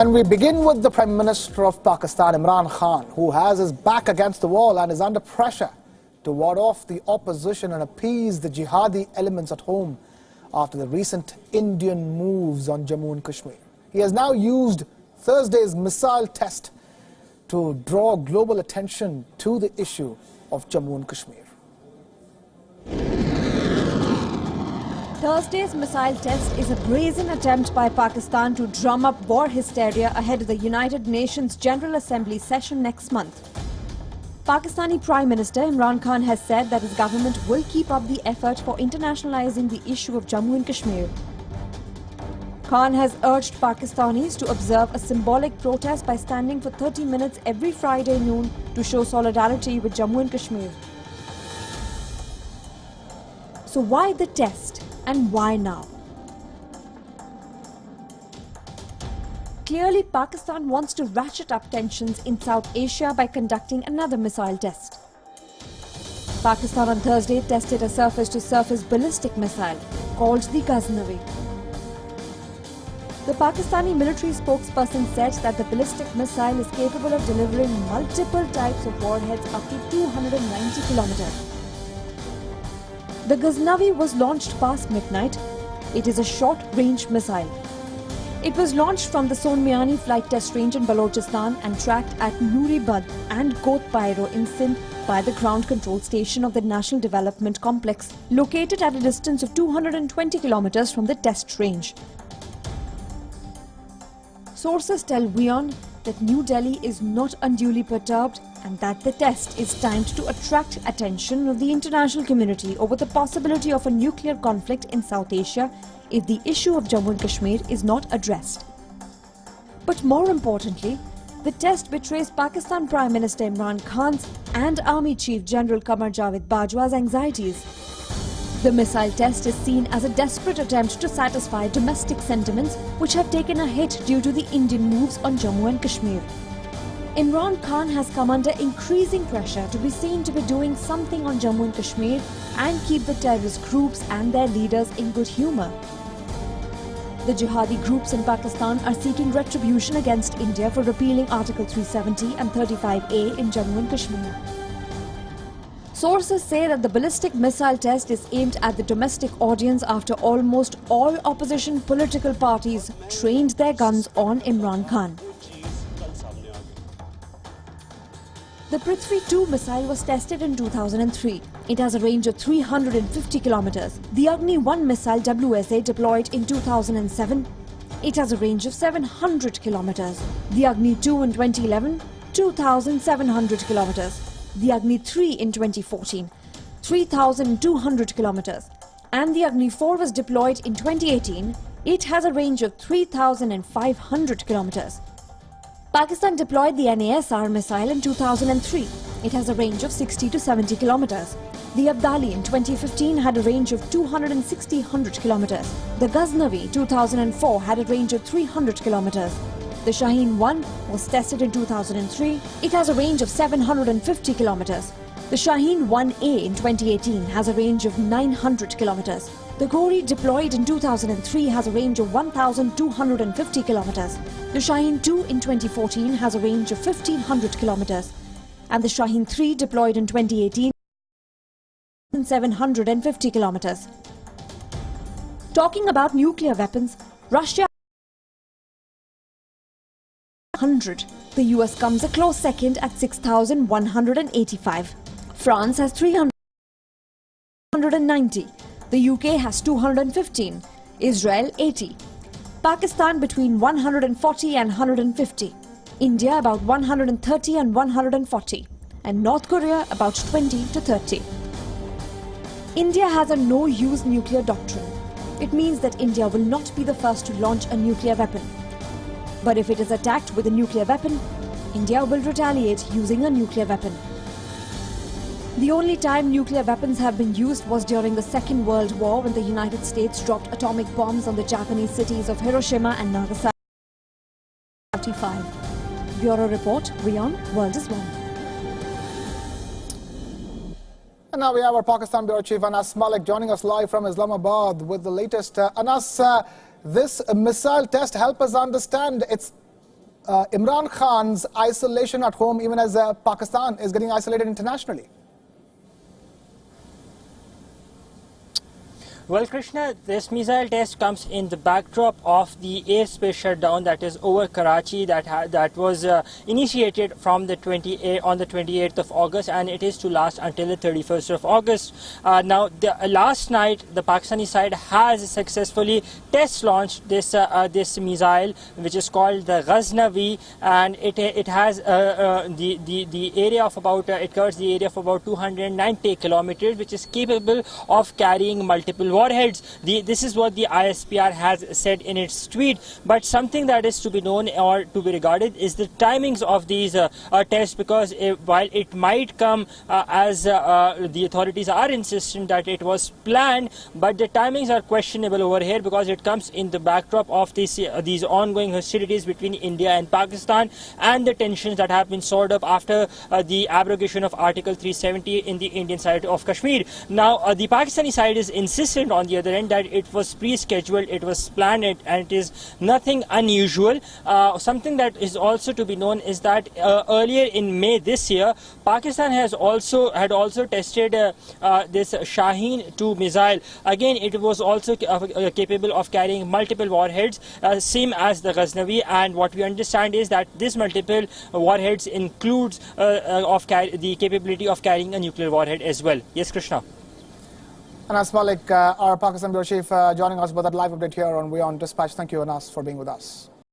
And we begin with the Prime Minister of Pakistan, Imran Khan, who has his back against the wall and is under pressure to ward off the opposition and appease the jihadi elements at home after the recent Indian moves on Jammu and Kashmir. He has now used Thursday's missile test to draw global attention to the issue of Jammu and Kashmir. Thursday's missile test is a brazen attempt by Pakistan to drum up war hysteria ahead of the United Nations General Assembly session next month. Pakistani Prime Minister Imran Khan has said that his government will keep up the effort for internationalizing the issue of Jammu and Kashmir. Khan has urged Pakistanis to observe a symbolic protest by standing for 30 minutes every Friday noon to show solidarity with Jammu and Kashmir. So why the test? And why now? Clearly, Pakistan wants to ratchet up tensions in South Asia by conducting another missile test. Pakistan on Thursday tested a surface-to-surface ballistic missile called the Ghaznavi. The Pakistani military spokesperson said that the ballistic missile is capable of delivering multiple types of warheads up to 290 kilometers. The Ghaznavi was launched past midnight. It is a short-range missile. It was launched from the Sonmiani flight test range in Balochistan and tracked at Nuri Bad and Got Pairo in Sindh by the ground control station of the National Development Complex, located at a distance of 220 kilometers from the test range. Sources tell WION that New Delhi is not unduly perturbed and that the test is timed to attract attention of the international community over the possibility of a nuclear conflict in South Asia if the issue of Jammu and Kashmir is not addressed. But more importantly, the test betrays Pakistan Prime Minister Imran Khan's and Army Chief General Qamar Javed Bajwa's anxieties. The missile test is seen as a desperate attempt to satisfy domestic sentiments which have taken a hit due to the Indian moves on Jammu and Kashmir. Imran Khan has come under increasing pressure to be seen to be doing something on Jammu and Kashmir and keep the terrorist groups and their leaders in good humour. The jihadi groups in Pakistan are seeking retribution against India for repealing Article 370 and 35A in Jammu and Kashmir. Sources say that the ballistic missile test is aimed at the domestic audience after almost all opposition political parties trained their guns on Imran Khan. The Prithvi-2 missile was tested in 2003. It has a range of 350 kilometers. The Agni-1 missile WSA deployed in 2007. It has a range of 700 kilometers. The Agni-2 in 2011, 2,700 kilometers. The Agni-3 in 2014, 3,200 kilometers. And the Agni-4 was deployed in 2018. It has a range of 3,500 kilometers. Pakistan deployed the NASR missile in 2003. It has a range of 60 to 70 kilometers. The Abdali in 2015 had a range of 260 kilometers. The Ghaznavi 2004 had a range of 300 kilometers. The Shaheen 1 was tested in 2003. It has a range of 750 kilometers. The Shaheen 1A in 2018 has a range of 900 kilometers. The Ghori deployed in 2003 has a range of 1,250 kilometers. The Shaheen 2 in 2014 has a range of 1,500 kilometers. And the Shaheen 3 deployed in 2018 750 kilometers. Talking about nuclear weapons, Russia 100. The US comes a close second at 6,185. France has 390. The UK has 215. Israel 80. Pakistan between 140 and 150. India about 130 and 140. And North Korea about 20 to 30. India has a no-use nuclear doctrine. It means that India will not be the first to launch a nuclear weapon. But if it is attacked with a nuclear weapon, India will retaliate using a nuclear weapon. The only time nuclear weapons have been used was during the Second World War when the United States dropped atomic bombs on the Japanese cities of Hiroshima and Nagasaki. Bureau Report, WION, World is One. And now we have our Pakistan Bureau Chief Anas Malik joining us live from Islamabad with the latest. Anas, this missile test, help us understand, it's Imran Khan's isolation at home, even as Pakistan is getting isolated internationally? Well, Krishna, this missile test comes in the backdrop of the airspace shutdown that is over Karachi that was initiated from the 28th of August, and it is to last until the 31st of August. Now, last night, the Pakistani side has successfully test launched this missile, which is called the Ghaznavi, and it has the area of about it covers the area of about 290 kilometers, which is capable of carrying multiple warheads. This is what the ISPR has said in its tweet. But something that is to be known or to be regarded is the timings of these tests, because while it might come as the authorities are insistent that it was planned, but the timings are questionable over here because it comes in the backdrop of these ongoing hostilities between India and Pakistan and the tensions that have been soared up after the abrogation of Article 370 in the Indian side of Kashmir. Now, the Pakistani side is insistent on the other end that it was pre-scheduled, it was planned, and it is nothing unusual. Something that is also to be known is that earlier in May this year, Pakistan had also tested this Shaheen 2 missile. Again, it was also capable of carrying multiple warheads, same as the Ghaznavi, and what we understand is that this multiple warheads includes the capability of carrying a nuclear warhead as well. Yes, Krishna. Anas Malik, our Pakistan Bureau Chief, joining us with that live update here on WION Dispatch. Thank you, Anas, for being with us.